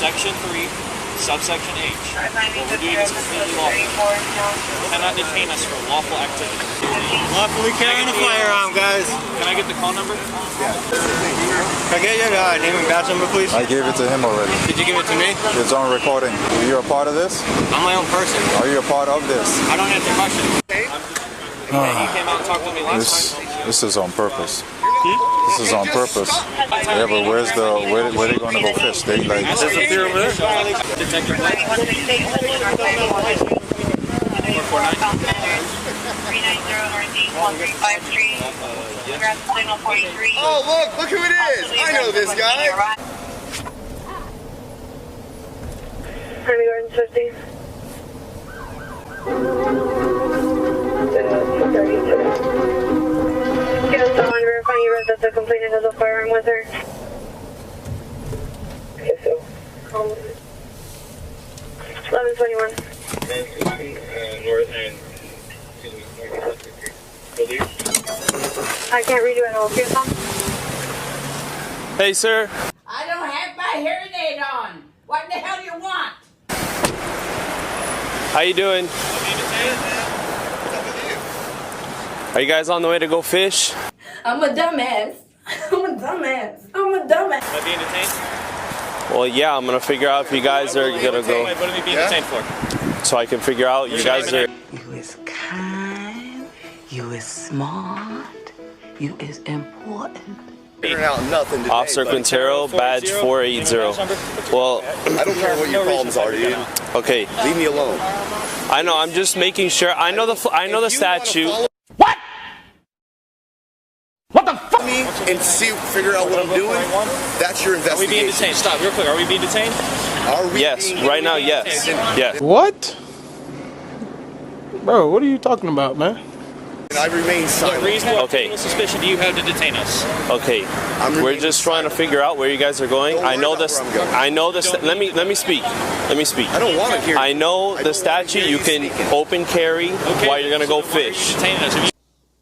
Section 3, subsection H. What we're doing is completely lawful. You cannot detain us for lawful activity. Lawfully carrying a firearm, guys. Can I get the call number? Yeah. Can I get your name and badge number, please? I gave it to him already. Did you give it to me? It's on recording. Are you a part of this? I'm my own person. Are you a part of this? I don't answer questions. You came out and talked with me last time. This is on purpose. This is on purpose. Yeah, but where they gonna go fish? They like Disappear over there. Detective Black. 449. Oh, look who it is! I know this guy! Army Gardens 50. Get us on verifying you read that the complainant has a firearm with her. Okay, so 1121. I can't read you at all. Your phone? Hey, sir. I don't have my hearing aid on. What the hell do you want? How you doing? Are you guys on the way to go fish? I'm a dumbass. I'm a dumbass. I'm a dumbass. Am I being detained? Well, yeah, I'm gonna figure out if you guys are gonna go. What are we being detained for? So I can figure out you guys are. You is kind. You is smart. You is important. Figuring out nothing today, Officer Quintero, badge 480. Well, I don't care what your problems are, dude. Okay. Leave me alone. I know. I'm just making sure. I know the statute. What? What the fuck? Me and figure out what I'm doing. That's your investigation. Are we being detained? Stop, real quick. Are we being detained? Are we? Yes. Right now, yes. Yes. What? Bro, what are you talking about, man? And I remain silent. What reasonable suspicion do you have to detain us? Okay. We're just trying to figure out where you guys are going. I know this. I know this. Let me speak. Let me speak. I don't want to hear. I know the statute. You can open carry while you're gonna go fish.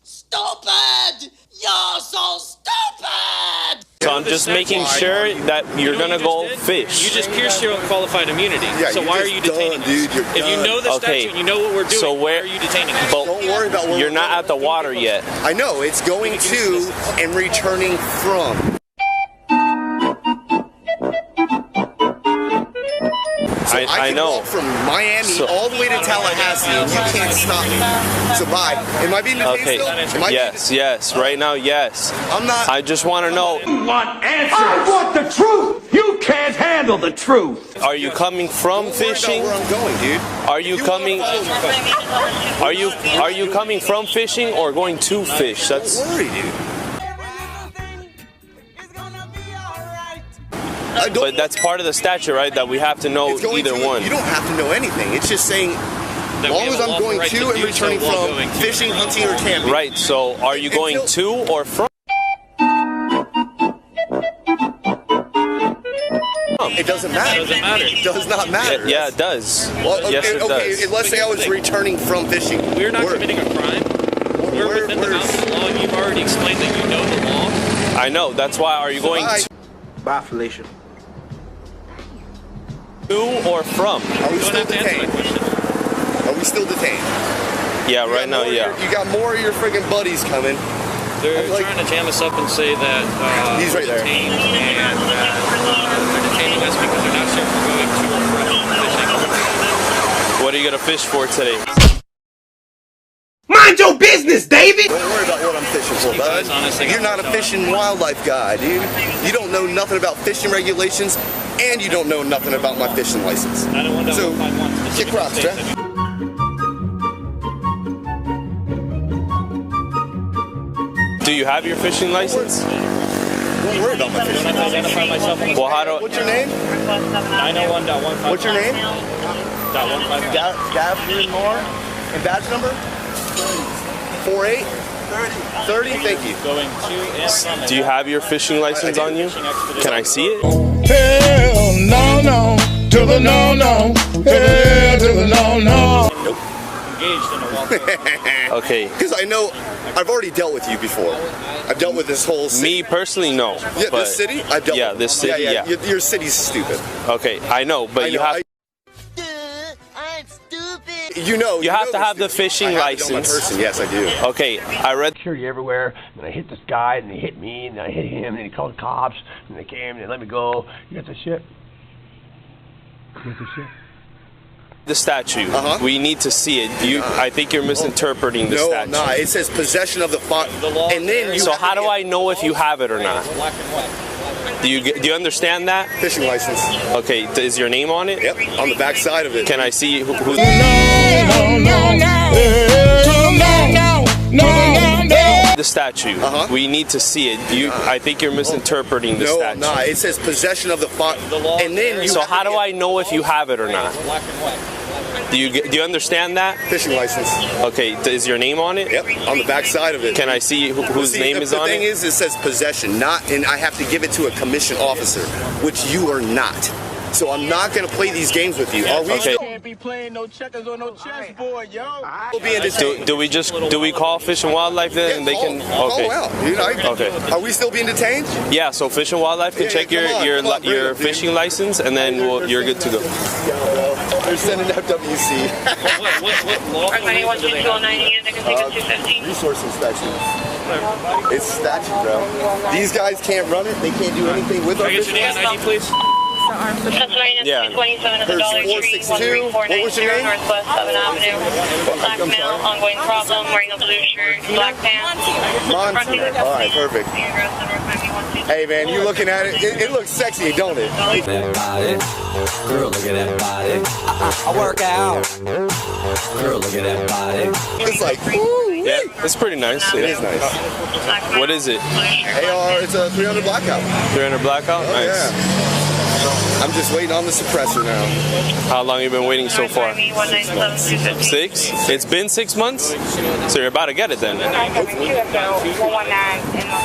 Stupid! You're so stupid! So I'm just making sure that you're gonna go fish. You just pierced your unqualified immunity. Yeah, so why are you detaining us? Dude, if you know the statute, you know what we're doing. So why are you detaining us? But don't worry about where you're not at the water yet. I know it's going to and returning from. So I can walk from Miami all the way to Tallahassee, and you can't stop me. So bye. Am I being detained still? Yes. Right now, yes. I'm not. I just want to know. I want answers. I want the truth. You can't handle the truth. Are you coming from fishing? Where I'm going, dude. Are you coming? Are you coming from fishing or going to fish? That's. Don't worry, dude. But that's part of the statute, right? That we have to know either one. You don't have to know anything. It's just saying, as long as I'm going to and returning from fishing, hunting, or camping. Right. So, are you going to or from? It doesn't matter. It doesn't matter. It does not matter. Yeah, it does. Well, okay, yes, it does. Let's say I was returning from fishing. We're not committing a crime. We're within the bounds of the law. You've already explained that you know the law. I know. That's why. Are you going Bye, Felicia. to or from? Are we still detained? Are we still detained? Yeah, right now, yeah. You got more of your friggin' buddies coming. They're trying to jam us up and say that he's right there. Detained and they're detaining us because they're not sure if we're going to or from fishing. What are you gonna fish for today? Mind your business, David! Don't worry about what I'm fishing for, bud. You're not a fish and wildlife guy, dude. You don't know nothing about fishing regulations, and you don't know nothing about my fishing license. So, kick rocks, Jeff. Do you have your fishing license? Don't worry about my fishing license. Identify myself. Well, how do? What's your name? 901.15. What's your name? .155. Gabriel Moore. And badge number? 48? 30, thank you. Going to and from. Do you have your fishing license on you? Can I see it? Hell no, no, to the no, no. Hell to the no, no. Nope. engaged in a walk. Okay. Because I know I've already dealt with you before. I've dealt with this whole city. Me personally, no. Yeah, but this city? I've dealt with. This city, yeah. Your city's stupid. Okay, I know, but you have. You have to have the fishing license. Yes, I do. Okay, I read. Security everywhere, and I hit this guy, and he hit me, and I hit him, and he called the cops, and they came, and they let me go. You got the shit? You got the shit? The statute. We need to see it. I think you're misinterpreting the statute. No, it says possession of the and then you. So how do I know if you have it or not? Do you understand that? Fishing license. Okay, is your name on it? Yep, on the back side of it. Can I see who's... The statute. We need to see it. I think you're misinterpreting the statute. No, it says possession of the and then you. So how do I know if you have it or not? Do you understand that? Fishing license. Okay, is your name on it? Yep, on the back side of it. Can I see whose name is on it? The thing is, it says possession, and I have to give it to a commissioned officer, which you are not. So I'm not going to play these games with you. Are we? Okay. Can't be playing no checkers on no chessboard, yo. We'll be in detained. Do we call Fish and Wildlife then, and they can? Okay. Out, dude. Okay. Are we still being detained? Yeah. So Fish and Wildlife can check your fishing license, and then you're good to go. They're sending out WC. Resource inspection. It's statute, bro. These guys can't run it. They can't do anything with our fishing license. ID, please. Yeah. 27 of the Dollar Tree, 13490 Northwest 7th Avenue. Black male, ongoing problem, wearing a blue shirt, black pants. Monster. Alright, perfect. Hey man, you looking at it? It looks sexy, don't it? Girl, look at that body. I work out. Girl, look at that body. It's like, ooh. Yeah, it's pretty nice. It is nice. What is it? AR, it's a 300 blackout. 300 blackout? Nice. Yeah. I'm just waiting on the suppressor now. How long have you been waiting so far? 6? It's been 6 months? So you're about to get it then.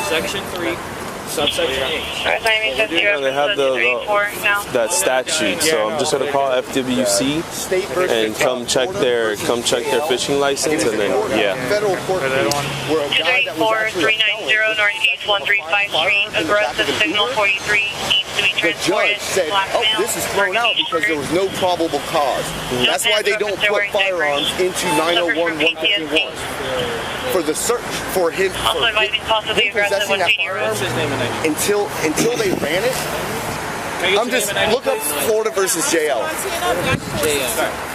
Section 3. Subsection H. They have that statute, so I'm just gonna call FWC and come check their fishing license, and then Federal court case where a guy that was actually 390 Northeast 135 Street, aggressive signal 43 needs to be transported. The judge said, "Oh, this is thrown out because there was no probable cause." That's why they don't put firearms into 901 151 for the search for him. Also advising possibly aggressive when until they ran it. I'm just look up Florida versus JL.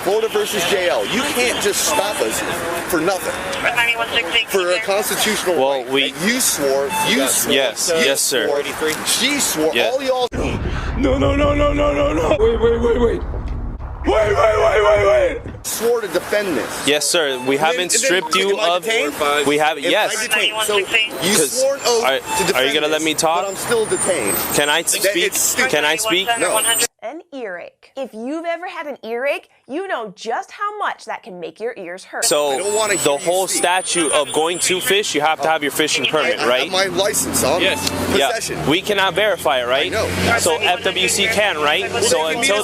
Florida versus JL. You can't just stop us for nothing. For a constitutional right. You swore. Yes, sir. She swore. Yeah. All y'all. No. Wait. Swore to defend this. Yes, sir. We haven't stripped you of. We haven't. Yes. So you swore an oath to defend. Are you gonna let me talk? But I'm still detained. Can I speak? Can I speak? No. An earache. If you've ever had an earache, you know just how much that can make your ears hurt. So the whole statute of going to fish, you have to have your fishing permit, right? I have my license on possession. Yeah. We cannot verify it, right? No. So FWC can, right? So until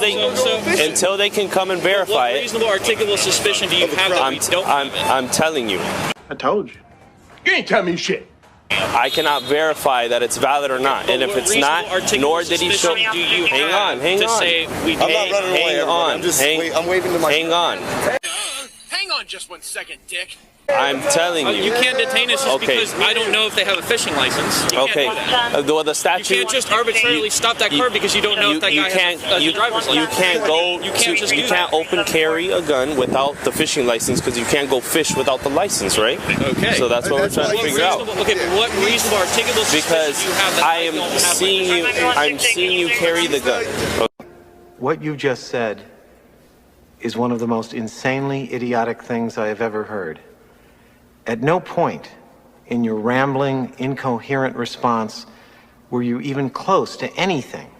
they can come and verify it. Reasonable articulable suspicion do you have that we don't? I'm telling you. I told you. You ain't tell me shit. I cannot verify that it's valid or not, and if it's not, nor did he show. Hang on. I'm not running away. I'm waving to my. Hang on. Hang on just 1 second, dick. I'm telling you. You can't detain us just because I don't know if they have a fishing license. Okay. The statute. You can't just arbitrarily stop that car because you don't know if that guy has a driver's license. You can't go. You can't open carry a gun without the fishing license because you can't go fish without the license, right? Okay. So that's what we're trying to figure out. Okay, but what reasonable articulable suspicion do you have that I don't have? I'm seeing you carry the gun. Okay. What you just said is one of the most insanely idiotic things I have ever heard. At no point in your rambling, incoherent response were you even close to anything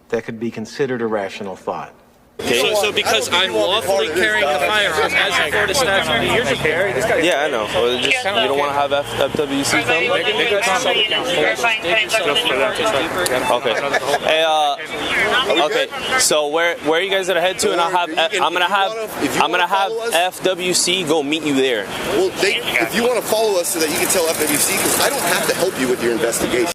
that could be considered a rational thought. Okay. So because I'm lawfully carrying a firearm as a Florida statute, you're just carrying this guy. Yeah, I know. Well, just, you don't want to have FWC come? Okay. Hey, okay. So where are you guys gonna head to? And I'm gonna have FWC go meet you there. Well, if you want to follow us so that you can tell FWC, because I don't have to help you with your investigation.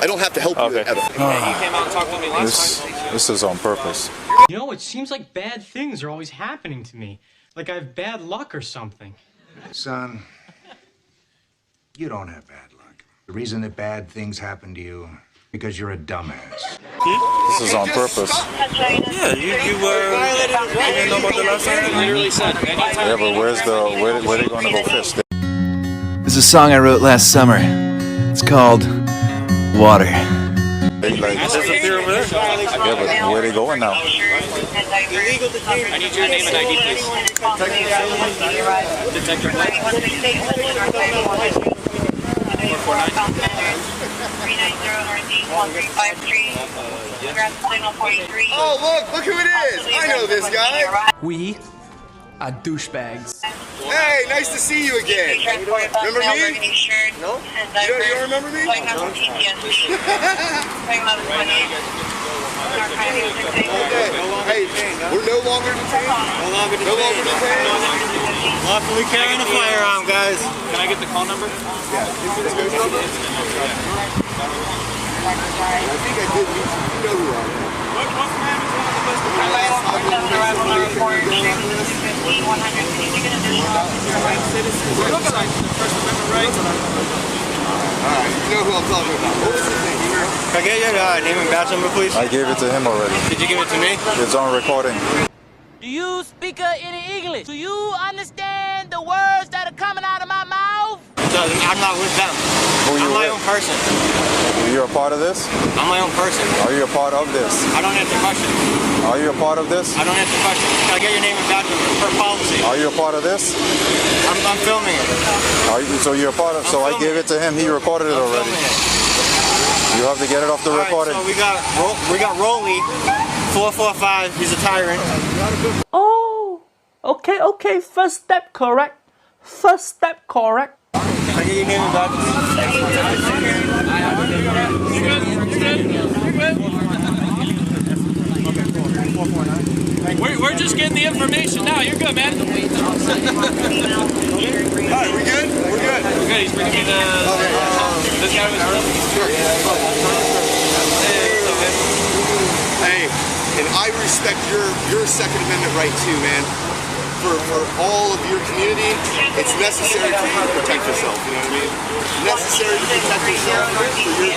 I don't have to help you at all. You came out and talked to me last time. This is on purpose. You know, it seems like bad things are always happening to me. Like I have bad luck or something. Son, you don't have bad luck. The reason that bad things happen to you because you're a dumbass. This is on purpose. Yeah, you didn't know about the last time? Literally said, Yeah, but where they gonna go fish? This is a song I wrote last summer. It's called Water. They like disappear over there? Yeah, but where they going now? I need your name and ID, please. Detective. Oh, look who it is! I know this guy! We are douchebags. Hey, nice to see you again. Remember me? No? You don't remember me? Hey, we're no longer detained? No longer detained? Lawfully carrying a firearm, guys. Can I get the call number? Yeah. This guy's number? I think I did. You know who I am. What's my name? Alright, you know who I'm talking about. What was his name? Can I get your name and badge number, please? I gave it to him already. Did you give it to me? It's on recording. Do you speak any English? Do you understand the words that are coming out of my mouth? I'm not with them. Who you I'm my with? own person. You're a part of this? I'm my own person. Are you a part of this? I don't answer questions. Are you a part of this? I don't answer questions. Can I get your name and badge number per policy? Are you a part of this? I'm filming it. So you're a part of. So I gave it to him. He recorded it already. You have to get it off the recording. So we got Rolly, 445. He's a tyrant. Oh, okay. First step correct. Can I get your name and badge? We're just getting the information now. You're good, man. Alright, we good? We're good. Okay, he's bringing me the... this guy was... Hey, and I respect your Second Amendment right too, man. For all of your community, it's necessary for you to protect yourself, you know what I mean? Necessary to protect yourself for your community.